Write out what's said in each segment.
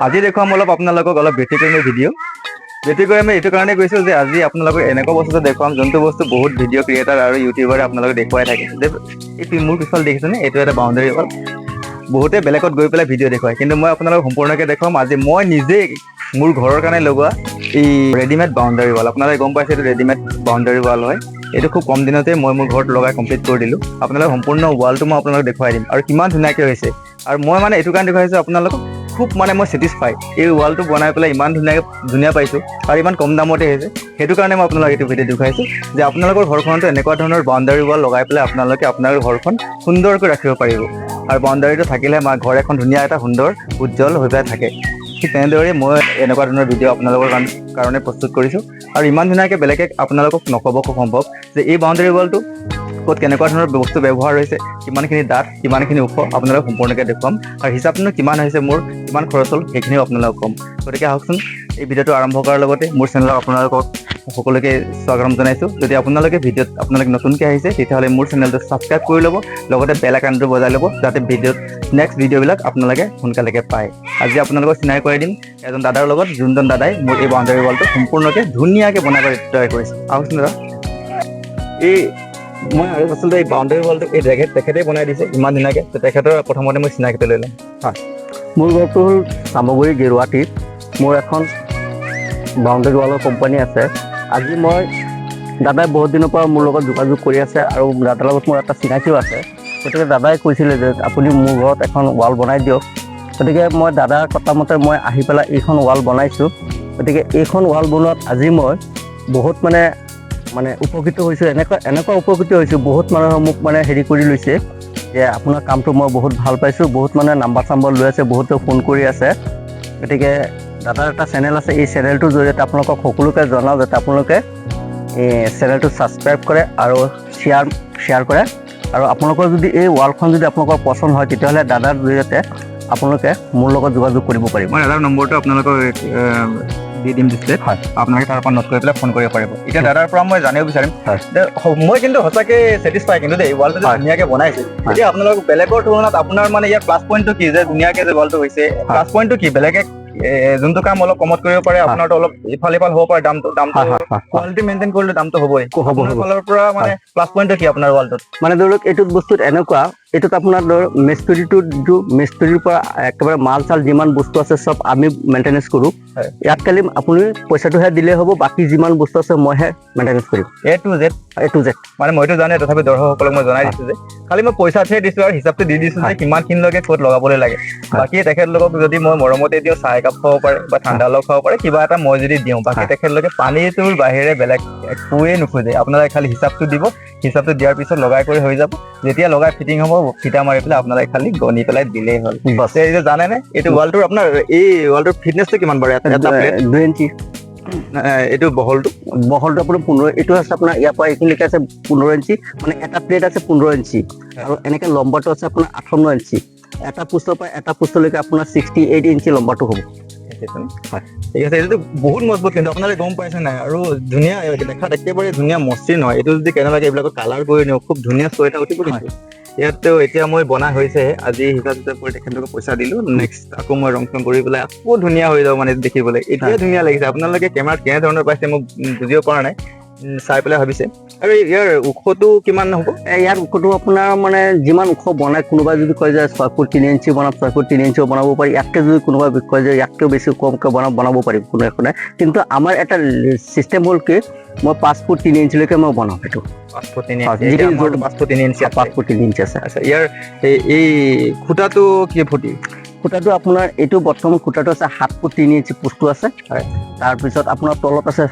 আজি দেখুৱাম আপোনালোকক অলপ ব্যতিক্ৰমী ভিডিঅ'। ব্যতিক্ৰমী এইটো কাৰণে কৈছোঁ যে আজি আপোনালোকক এনেকুৱা বস্তু দেখুৱাম যোনটো বস্তু বহুত ভিডিঅ' ক্ৰিয়েটাৰ আৰু ইউটিউবাৰে আপোনালোকে দেখুৱাই থাকে যে এই মোৰ পিছফালে দেখিছেনে, এইটো এটা বাউণ্ডেৰী ৱাল। বহুতে বেলেগত গৈ পেলাই ভিডিঅ' দেখুৱায়, কিন্তু মই আপোনালোকক সম্পূৰ্ণকৈ দেখুৱাম আজি মই নিজেই মোৰ ঘৰৰ কাৰণে লগোৱা এই ৰেডিমেড বাউণ্ডাৰী ৱাল। আপোনালোকে গম পাইছে এইটো ৰেডিমেড বাউণ্ডাৰী ৱাল হয়। এইটো খুব কম দিনতে মই মোৰ ঘৰত লগাই কমপ্লিট কৰি দিলোঁ। আপোনালোকে সম্পূৰ্ণ ৱালটো মই আপোনালোকক দেখুৱাই দিম আৰু কিমান ধুনীয়াকৈ হৈছে। আৰু মই মানে এইটো কাৰণে দেখুৱাইছোঁ আপোনালোকক খুব মই ছেটিছফাই। এই ৱালটো বনাই পেলাই ইমান ধুনীয়া পাইছোঁ আৰু ইমান কম দামতে হৈছে। সেইটো কাৰণে মই আপোনালোকক এইটো ভিডিঅ' দেখুৱাইছোঁ যে আপোনালোকৰ ঘৰখনতো এনেকুৱা ধৰণৰ বাউণ্ডাৰী ৱাল লগাই পেলাই আপোনালোকে আপোনালোকৰ ঘৰখন সুন্দৰকৈ ৰাখিব পাৰিব। আৰু বাউণ্ডাৰীটো থাকিলে ঘৰ এখন ধুনীয়া এটা সুন্দৰ উজ্জ্বল হৈ পেলাই থাকে। ঠিক তেনেদৰে মই এনেকুৱা ধৰণৰ ভিডিঅ' আপোনালোকৰ কাৰণে প্ৰস্তুত কৰিছোঁ। আৰু ইমান ধুনীয়াকৈ বেলেগে আপোনালোকক নক'ব খুব সম্ভৱ যে এই বাউণ্ডাৰী ৱালটো ক'ত কেনেকুৱা ধৰণৰ বস্তু ব্যৱহাৰ হৈছে, কিমানখিনি ডাঠ, কিমানখিনি ওখ আপোনালোকক সম্পূৰ্ণকৈ দেখুৱাম। আৰু হিচাপনো কিমান হৈছে মোৰ, কিমান খৰচ হ'ল সেইখিনিও আপোনালোকক ক'ম। গতিকে আহকচোন এই ভিডিঅ'টো আৰম্ভ কৰাৰ লগতে মোৰ চেনেলক আপোনালোকক সকলোকে স্বাগতম জনাইছোঁ। যদি আপোনালোকে ভিডিঅ'ত নতুনকৈ আহিছে তেতিয়াহ'লে মোৰ চেনেলটো ছাবস্ক্ৰাইব কৰি ল'ব, লগতে বেল আইকনটো বজাই ল'ব যাতে নেক্সট ভিডিঅ'বিলাক আপোনালোকে সোনকালেকৈ পায়। আজি আপোনালোকক চিনাকি কৰাই দিম এজন দাদাৰ লগত, যোনজন দাদাই মোৰ এই বাউণ্ডাৰী ৱালটো সম্পূৰ্ণকৈ ধুনীয়াকৈ বনাই তৈয়াৰ কৰিছে। আহকচোন দাদা। মই আৰু আচলতে এই বাউণ্ডাৰী ৱালটো এই তেখেতেই বনাই দিছে ইমান ধুনীয়াকৈ। তেখেতৰ প্ৰথমতে মই চিনাকিটো লৈ ল'ম। হয়, মোৰ ঘৰটো হ'ল চামগুৰি গেৰুৱাটিত। মোৰ এখন বাউণ্ডাৰী ৱালৰ কোম্পানী আছে। আজি মই দাদাই বহুত দিনৰ পৰা মোৰ লগত যোগাযোগ কৰি আছে আৰু দাদাৰ লগত মোৰ এটা চিনাকিও আছে। গতিকে দাদাই কৈছিলে যে আপুনি মোৰ ঘৰত এখন ৱাল বনাই দিয়ক। গতিকে মই দাদাৰ কথা মতে মই আহি পেলাই এইখন ৱাল বনাইছোঁ। গতিকে এইখন ৱাল বনোৱাত আজি মই বহুত মানে উপকৃত হৈছোঁ। এনেকুৱা উপকৃত হৈছোঁ, বহুত মানুহে মোক হেৰি কৰি লৈছে যে আপোনাৰ কামটো মই বহুত ভাল পাইছোঁ। বহুত মানুহে নাম্বাৰ লৈ আছে, বহুতে ফোন কৰি আছে। গতিকে দাদাৰ এটা চেনেল আছে, এই চেনেলটোৰ জৰিয়তে আপোনালোকক সকলোকে জনাওঁ যাতে আপোনালোকে এই চেনেলটো ছাবস্ক্ৰাইব কৰে আৰু শ্বেয়াৰ কৰে। আৰু আপোনালোকৰ যদি এই ৱালখন যদি আপোনালোকৰ পচন্দ হয় তেতিয়াহ'লে দাদাৰ জৰিয়তে আপোনালোকে মোৰ লগত যোগাযোগ কৰিব পাৰিব। মই দাদাৰ নম্বৰটো আপোনালোকক দি দিম ডিছপ্লেত। হয়, আপোনালোকে তাৰ পৰা নোট কৰি পেলাই ফোন কৰিব পাৰিব। এতিয়া দাদাৰ পৰা মই জানিব বিচাৰিম, হয়, মই কিন্তু সঁচাকৈ ছেটিছফাই কিন্তু দেই, ৱালটো যে ধুনীয়াকৈ বনাইছে। এতিয়া আপোনালোক বেলেগৰ তুলনাত আপোনাৰ ইয়াৰ প্লাছ পইণ্টটো কি যে ধুনীয়াকৈ যে ৱালটো হৈছে, প্লাছ পইণ্টটো কি? বেলেগে যোনটো কাম অলপ কমত কৰিব পাৰে আপোনাৰতো অলপ ইফাল হ'ব পাৰে দামটো কোৱালিটি মেইনটেইন কৰিলে দামটো হ'বই। আপোনাৰ ফালৰ পৰা প্লাছ পইণ্টটো কি আপোনাৰ ৱালটোত? ধৰক এইটোত বস্তুত এনেকুৱা, এইটোত আপোনাৰ ধৰক মিস্ত্ৰীৰ পৰা একেবাৰে মাল চাল যিমান বস্তু আছে চব আমি মেইনটেনেঞ্চ কৰোঁ। ইয়াত খালি আপুনি পইচাটোহে দিলেই হ'ব, বাকী যিমান বস্তু আছে মইহে মেইনটেনেঞ্চ কৰিম। A to Z মইতো জানো, তথাপি দৰ্শকসকলক মই জনাই দিছোঁ যে খালি মই পইচাটোহে দিছোঁ আৰু হিচাপটো দি দিছোঁ যে কিমানখিনিলৈকে ক'ত লগাবলৈ লাগে। বাকী তেখেতলোকক যদি মই মৰমতে দিওঁ, চাহ একাপ খাব পাৰে বা ঠাণ্ডা অলপ খাব পাৰে, কিবা এটা মই যদি দিওঁ, বাকী তেখেতলোকে পানীটোৰ বাহিৰে বেলেগ একোৱেই নোখোজে। আপোনালোকে খালি হিচাপটো দিব, হিচাপটো দিয়াৰ পিছত লগাই কৰি হৈ যাব। যেতিয়া লগাই ফিটিং হ'ব, ফিটা মাৰি পেলাই আপোনালোকে খালি গনি পেলাই দিলেই হ'ল। এইটো জানেনে এইটো ৱালটোৰ আপোনাৰ এই ৱালটোৰ ফিটনেছটো কিমান বাৰু? এটা প্লেট 2 ইঞ্চি। এইটো বহলটো আপোনাৰ 15, এইটো আছে আপোনাৰ ইয়াৰ পৰা এইখিনিলৈকে আছে 15 ইঞ্চি। এটা প্লেট আছে 15 ইঞ্চি আৰু এনেকৈ লম্বাটো আছে আপোনাৰ 58 ইঞ্চি। এটা পোষ্টৰ পৰা এটা পোষ্টলৈকে আপোনাৰ 68 ইঞ্চি লম্বাটো হ'ব। ঠিক আছে, এইটো বহুত মজবুত কিন্তু আপোনালোকে গম পাইছে নাই? আৰু ধুনীয়া দেখাত একেবাৰে ধুনীয়া মসৃণ হয়। এইটো যদি কেনেবাকৈ এইবিলাকৰ কালাৰ কৰি নিওঁ খুব ধুনীয়া চ' এটা উঠিব। কিন্তু ইয়াততো এতিয়া মই বনাই হৈছেহে, আজি হিচাপ কৰি তেখেতলোকক পইচা দিলোঁ। নেক্সট আকৌ মই ৰং চং কৰি পেলাই আকৌ ধুনীয়া হৈ যাব দেখিবলৈ। এতিয়া ধুনীয়া লাগিছে। আপোনালোকে কেমেৰাত কেনেধৰণৰ পাইছে মোক বুজিব পৰা নাই, চাই পেলাই ভাবিছে। আৰু ইয়াৰ ওখটো কিমান হ'ব? ইয়াৰ ওখটো আপোনাৰ যিমান ওখ বনাই, কোনোবাই যদি কয় যে 6 ফুট 3 ইঞ্চি বনাম, 6 ফুট 3 ইঞ্চিও বনাব পাৰি। ইয়াতকৈ যদি কোনোবাই কয় যে ইয়াতকৈ বেছি কমকৈ বনাব পাৰিম, কোনো একো নাই। কিন্তু আমাৰ এটা চিষ্টেম হ'ল কি, মই 5 ফুট 3 ইঞ্চিলৈকে মই বনাওঁ। সেইটো 5 foot 3 inch, 5 foot 3 inch, 5 foot 3 inch আছে। আচ্ছা, ইয়াৰ এই খুটাটো কি ফুটি? খুটাটো আপোনাৰ এইটো বৰ্তমান খুটাটো আছে 7 ফুট 3 ইঞ্চি পোষ্টটো আছে। তাৰপিছত আপোনাৰ তলত আছে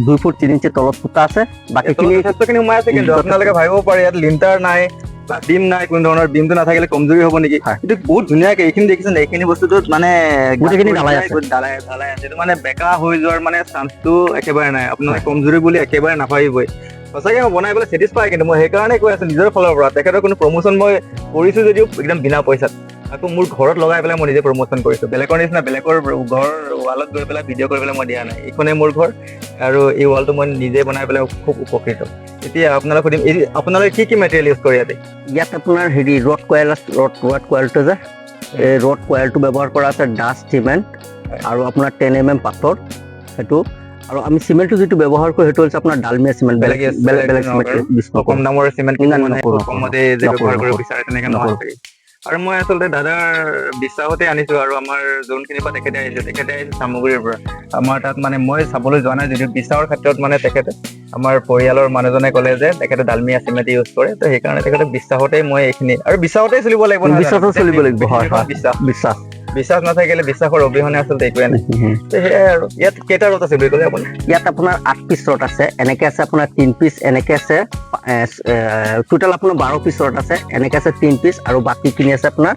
2 ফুট 3 ইঞ্চি তলত খুটা আছে। বাকীখিনি যথেষ্টখিনি সোমাই আছে। কিন্তু আপোনালোকে ভাবিব পাৰে ইয়াত লিণ্টাৰ নাই, বিম নাই, কোনো ধৰণৰ বিমটো নাথাকিলে কমজুৰি হ'ব নেকি? কিন্তু বহুত ধুনীয়াকৈ এইখিনি দেখিছেনে? এইখিনি বস্তুটোত গোটেইখিনি ঢালাই আছে। এইটো বেকা হৈ যোৱাৰ চান্সটো একেবাৰে নাই। আপোনালোকে কমজুৰি বুলি একেবাৰে নাভাবিবই। সঁচাকৈ মই বনাই পেলাই ছেটিছফাই। কিন্তু মই সেইকাৰণে কৈ আছোঁ নিজৰ ফালৰ পৰা। তেখেতৰ কোনো প্ৰমোশ্যন মই কৰিছোঁ যদিও একদম বিনা পইচাত। আকৌ মোৰ ঘৰত লগাই পেলাই মই নিজে প্ৰমোশ্যন কৰিছোঁ। বেলেগৰ নিচিনা বেলেগৰ ঘৰ ৱালত গৈ পেলাই ভিডিঅ' কৰি পেলাই মই দিয়া নাই। এইখনেই মোৰ ঘৰ আৰু এই ৱালটো মই নিজে বনাই পেলাই খুব উপকৃত। এতিয়া আপোনালোক সুধিম, আপোনালোকে কি মেটেৰিয়েল ইউজ কৰে ইয়াতে? ইয়াত আপোনাৰ ৰড কয়েলটো যে এই ৰড কয়েলটো ব্যৱহাৰ কৰা আছে ডাষ্ট চিমেণ্ট আৰু আপোনাৰ 10 mm পাথৰ সেইটো আৰু আমি চিমেণ্টটো যিটো ব্যৱহাৰ কৰোঁ সেইটো হৈছে আপোনাৰ ডালমিয়া চিমেণ্ট বেলেগ চিমেণ্ট কম দামৰ চিমেণ্ট মানে নকৰোঁ, কমতে যে ব্যৱহাৰ কৰিব বিচাৰে তেনেকে নহয় নকৰোঁ। চাগে। আৰু মই আচলতে দাদাৰ বিশ্বাসতে আনিছো আৰু আমাৰ যোনখিনিৰ পৰা তেখেতে আহিছে চামগুৰিৰ পৰা। আমাৰ তাত মানে মই চাবলৈ যোৱা নাই যদিও বিশ্বাসৰ ক্ষেত্ৰত মানে তেখেতে আমাৰ পৰিয়ালৰ মানুহজনে ক'লে যে তেখেতে ডালমিয়া চিমেণ্ট ইউজ কৰে, তো সেইকাৰণে তেখেতে বিশ্বাসতে মই এইখিনি আৰু বিশ্বাসতে চলিব লাগিব নহয় জানো? বিশ্বাসত চলিব লাগিব, হয় হয় বিশ্বাস বিশ্বাস নাথাকিলে বিশ্বাসৰ অবিহনে আচলতে একোৱে নাই। তো সেয়াই আৰু ইয়াত কেইটা ৰড আছে বুলি ক'লে আপুনি? ইয়াত আপোনাৰ 8 পিচ ৰড আছে, এনেকে আছে আপোনাৰ 3 পিচ, এনেকে আছে টোটেল আপোনাৰ 12 পিচ ৰড আছে, এনেকে আছে 3 পিচ আৰু বাকীখিনি আছে আপোনাৰ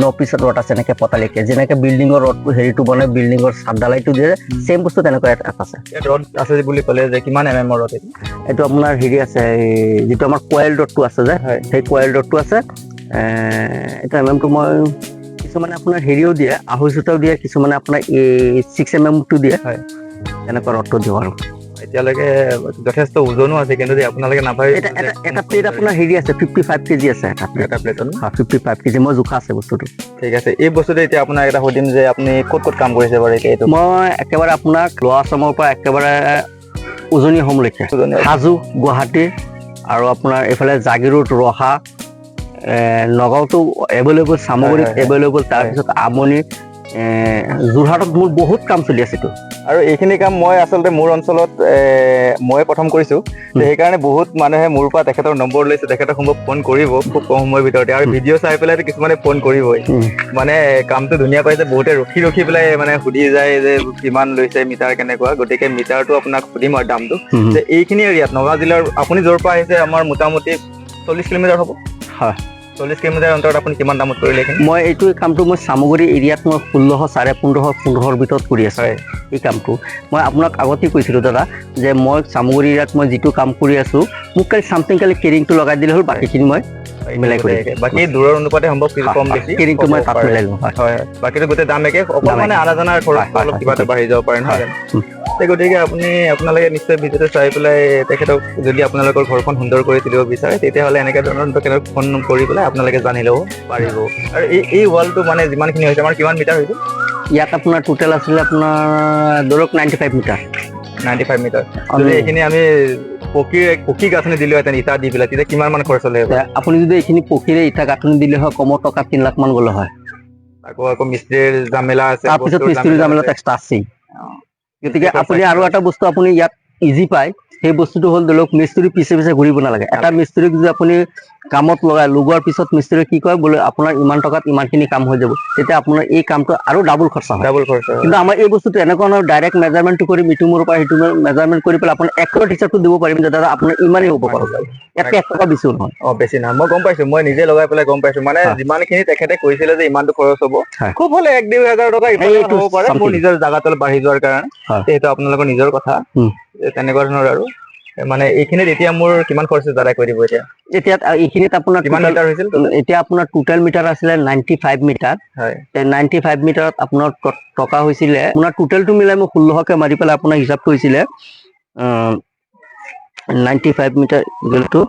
9 পিচ ৰড আছে এনেকে পতালিকে, যেনেকে বিল্ডিঙৰ ৰডটো হেৰিটো বনাই বিল্ডিঙৰ চাদ ঢালাইটো দিয়ে চেম বস্তু তেনেকুৱা এটা আছে। ইয়াত ৰড আছে বুলি ক'লে যে কিমান mm ৰড এইটো আপোনাৰ হেৰি আছে যিটো আমাৰ কয়েল ৰডটো আছে যে সেই কয়েল ৰডটো আছে এইটো mmটো মই কিছুমানে আপোনাৰ হেৰিও দিয়ে 250টাও দিয়ে, কিছুমানে আপোনাৰ 6 mmটো দিয়ে, তেনেকুৱা ৰডটো দিওঁ আৰু এতিয়ালৈকে যথেষ্ট ওজনো আছে কিন্তু আপোনালোকে নাভাবে এটা প্লেট আপোনাৰ হেৰি আছে 55 কেজি আছে এটা প্লেটত 55 কেজি মই জোখা আছে বস্তুটো। ঠিক আছে, এই বস্তুটো এতিয়া আপোনাক এটা সুধিম যে আপুনি ক'ত কাম কৰিছে বাৰু এতিয়া? এইটো মই একেবাৰে আপোনাক লোৱা আছামৰ পৰা একেবাৰে উজনি অসমলৈকে হাজো গুৱাহাটী আৰু আপোনাৰ এইফালে জাগিৰোড ৰহা নগাঁওতো এভেইলেবল, চামগুৰিত এভেইলেবল, তাৰপিছত আমনি যোৰহাটত মোৰ বহুত কাম চলি আছেতো। আৰু এইখিনি কাম মই আচলতে মোৰ অঞ্চলত মই প্ৰথম কৰিছোঁ, সেইকাৰণে বহুত মানুহে মোৰ পৰা তেখেতৰ নম্বৰ লৈছে, তেখেতক সম্ভৱ ফোন কৰিব খুব কম সময়ৰ ভিতৰতে, আৰু ভিডিঅ' চাই পেলাইতো কিছুমানে ফোন কৰিবই। মানে কামটো ধুনীয়া পাইছে, বহুতে ৰখি পেলাই মানে সুধি যায় যে কিমান লৈছে, মিটাৰ কেনেকুৱা, গতিকে মিটাৰটো আপোনাক সুধিম আৰু দামটো যে এইখিনি এৰিয়াত নগাঁও জিলাৰ আপুনি য'ৰ পৰা আহিছে আমাৰ মোটামুটি 40 কিলোমিটাৰ হ'ব। হয়, 40 কিলোমিটাৰ অন্তৰত আপুনি কিমান দামত কৰিলে? মই এইটো কামটো মই চামগুৰি এৰিয়াত মই 1600, 1500 ভিতৰত কৰি আছোঁ এই কামটো। মই আপোনাক আগতে কৈছিলোঁ দাদা যে মই চামগুৰি এৰিয়াত মই যিটো কাম কৰি আছোঁ মোক খালি চামথিং খালি কেৰিংটো লগাই দিলে হ'ল, বাকীখিনি মই মিলাই কৰি বাকী দূৰৰ অনুপাতে সম্ভৱ কিছু কম বেছি কেৰিংটো মই তাত মিলাই লওঁ। হয়, বাকীটো গোটেই দাম একে, অকল মানে আনা জানাৰ খৰচটো অলপ কিবা এটা বাঢ়ি যাব পাৰে নহয় জানো? গতিকে আপোনালোকে নিশ্চয় ভিডিঅ'টো চাই পেলাই তেখেতক যদি আপোনালোকৰ ঘৰখন সুন্দৰ কৰি তুলিব বিচাৰে তেতিয়াহ'লে এনেকৈ ধৰণৰ তেখেতক ফোন কৰি পেলাই আপোনালোকে জানি ল'ব পাৰিব। আৰু এই ৱালটো মানে যিমানখিনি হৈছে আমাৰ কিমান মিটাৰ হৈছে? ইয়াত আপোনাৰ টোটেল আছিলে আপোনাৰ ধৰক 95 মিটাৰ। 95 মিটাৰ। যদি এইখিনি আমি পকী গাঁথনি দিলোহেঁতেন ইটা দি পেলাই তেতিয়া কিমান মান খৰচ হ'লে? আপুনি যদি এইখিনি পকীৰে ইটা গাঁথনি দিলে হয় কমৰ টকা 3 লাখ মান গ'লে হয়। আকৌ মিস্ত্ৰীৰ জামেলা আছে, তাৰপিছত মিস্ত্ৰীৰ জামেলা এক্সট্ৰা আছেই। গতিকে আপুনি আৰু এটা বস্তু আপুনি ইয়াত ইজি পায়, সেই বস্তুটো হ'ল ধৰি লওক মিস্ত্ৰী পিছে ঘূৰিব নালাগে। এটা মিস্ত্ৰীক যদি আপুনি কামত লগোৱাৰ পিছত মিস্ত্ৰীয়ে কি কয় বোলে আপোনাৰ ইমান টকাত ইমানখিনি কাম হৈ যাব, তেতিয়া আপোনাৰ এই কামটো আৰু ডাবল খৰচা হয়। কিন্তু আমাৰ এই বস্তুটো এনেকুৱা নহয় ডাইৰেক্ট মেজাৰমেণ্টটো কৰি ইটো মূৰৰ পৰা সিটো মেজাৰমেণ্ট কৰি পেলাই আপুনি একুৰেট হিচাপটো দিব পাৰিম যে দাদা আপোনাৰ ইমানেই হ'ব পাৰে, ইয়াতকে 1 টকা বেছিও নহয়। বেছি নহয়, মই গম পাইছোঁ, মই নিজে লগাই পেলাই গম পাইছোঁ। মানে যিমানখিনি তেখেতে কৈছিলে যে ইমানটো খৰচ হ'ব, খুব হ'লে 1-2 হাজাৰ টকা হ'ব পাৰে মোৰ নিজৰ জাগাত অলপ বাঢ়ি যোৱাৰ কাৰণে, সেইটো আপোনালোকৰ নিজৰ কথা। তেনেকুৱা ধৰণৰ আৰু মানে এইখিনিত এতিয়া মোৰ কিমান খৰচ দাদাই কৈ দিব এতিয়া? এতিয়া এইখিনিত আপোনাৰ কিমান মিটাৰ হৈছিল? এতিয়া আপোনাৰ টোটেল মিটাৰ আছিলে 95 মিটাৰ। 95 মিটাৰত আপোনাৰ টকা হৈছিলে আপোনাৰ টোটেলটো মিলাই মই 1600কে মাৰি পেলাই আপোনাৰ হিচাপটো হৈছিলে 95 মিটাৰ ইকুৱেলটো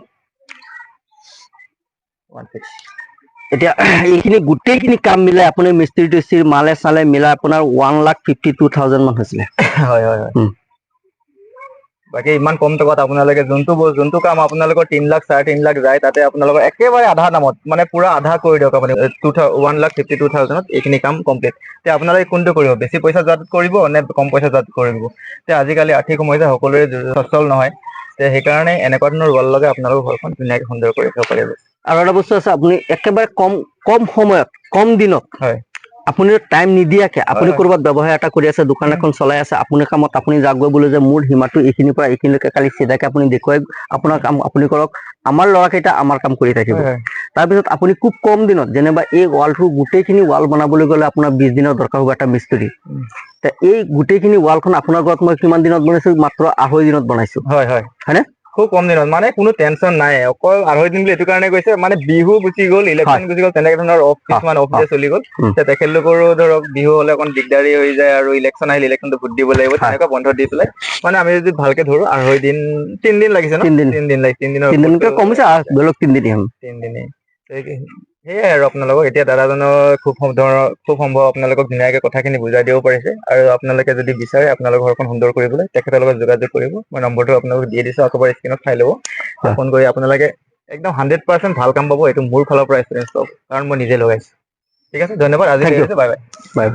এতিয়া এইখিনি গোটেইখিনি কাম মিলাই আপুনি মিস্ত্ৰী টিস্ত্ৰী মালে চালে মিলাই আপোনাৰ 1,52,000 মান হৈছিলে। হয়। বাকী ইমান কম টকাত আপোনালোকে যোনটো কাম আপোনালোকৰ 3 লাখ 3.5 লাখ যায়, তাতে আপোনালোকৰ একেবাৰে আধা দামত মানে পুৰা আধা কৰি দিয়ক আপুনি 1,52,000ত এইখিনি কাম কমপ্লিট। এতিয়া আপোনালোকে কোনটো কৰিব? বেছি পইচা যোৱাত কৰিব নে কম পইচা যোৱাত কৰিব? এতিয়া আজিকালি আৰ্থিক সমস্যা সকলোৰে সচ্ছল নহয়, সেইকাৰণে এনেকুৱা ধৰণৰ ৱাল লগাই আপোনালোকৰ ঘৰখন ধুনীয়াকৈ সুন্দৰ কৰি ৰাখিব পাৰিব। আৰু এটা বস্তু আছে, আপুনি একেবাৰে কম সময়ত কম দিনত আপুনি টাইম নিদিয়াকে আপুনি ক'ৰবাত ব্যৱসায় এটা কৰি আছে, দোকান এখন চলাই আছে, আপুনি কামত আপুনি যাক গৈ বোলে যে মোৰ সীমাটো এইখিনিৰ পৰা এইখিনিলৈকে কালি চিধাকে আপুনি দেখুৱাই আপোনাৰ কাম আপুনি কৰক, আমাৰ ল'ৰাকেইটা আমাৰ কাম কৰি থাকিব। তাৰপিছত আপুনি খুব কম দিনত যেনিবা এই ৱালটো গোটেইখিনি ৱাল বনাবলৈ গ'লে আপোনাৰ 20 দিনৰ দৰকাৰ হ'ব এটা মিস্ত্ৰী। এই গোটেইখিনি ৱালখন আপোনাৰ ঘৰত মই কিমান দিনত বনাইছো? মাত্ৰ 2.5 দিনত বনাইছো। হয়নে? খুব কম দিনত, মানে কোনো টেনচন নাই। অকল 2.5 দিন বুলি এইটো কাৰণে কৈছে মানে বিহু গুচি গ'ল, ইলেকশ্যন গুচি গ'ল, তেনেকে ধৰণৰ কিছুমান অফ ডে চলি গ'ল। তেখেতলোকৰো ধৰক বিহু হ'লে অকণ দিগদাৰী হৈ যায়, আৰু ইলেকশ্যন আহিলে ইলেকশ্যনটো ভোট দিব লাগিব, তেনেকুৱা বন্ধ দি পেলাই মানে আমি যদি ভালকে ধৰো 2.5 দিন 3 দিন লাগিছে ন? 3 দিন লাগিছে। 3 দিনৰ কমিছে 3 দিনেই সেয়াই আৰু আপোনালোকক এতিয়া দাদাজনৰ খুব সম্ভৱ আপোনালোকক ধুনীয়াকৈ কথাখিনি বুজাই দিব পাৰিছে আৰু আপোনালোকে যদি বিচাৰে আপোনালোকৰ ঘৰখন সুন্দৰ কৰিবলৈ তেখেতৰ লগত যোগাযোগ কৰিব মই নম্বৰটো আপোনালোকক দি দিছোঁ আকৌ স্ক্ৰীণত চাই ল'ব হয়। ফোন কৰি আপোনালোকে একদম 100% ভাল কাম পাব এইটো মোৰ ফালৰ পৰা এক্সপিৰিয়েঞ্চ পাব কাৰণ মই নিজে লগাইছোঁ ঠিক আছে ধন্যবাদ আজি Thank you. Bye bye bye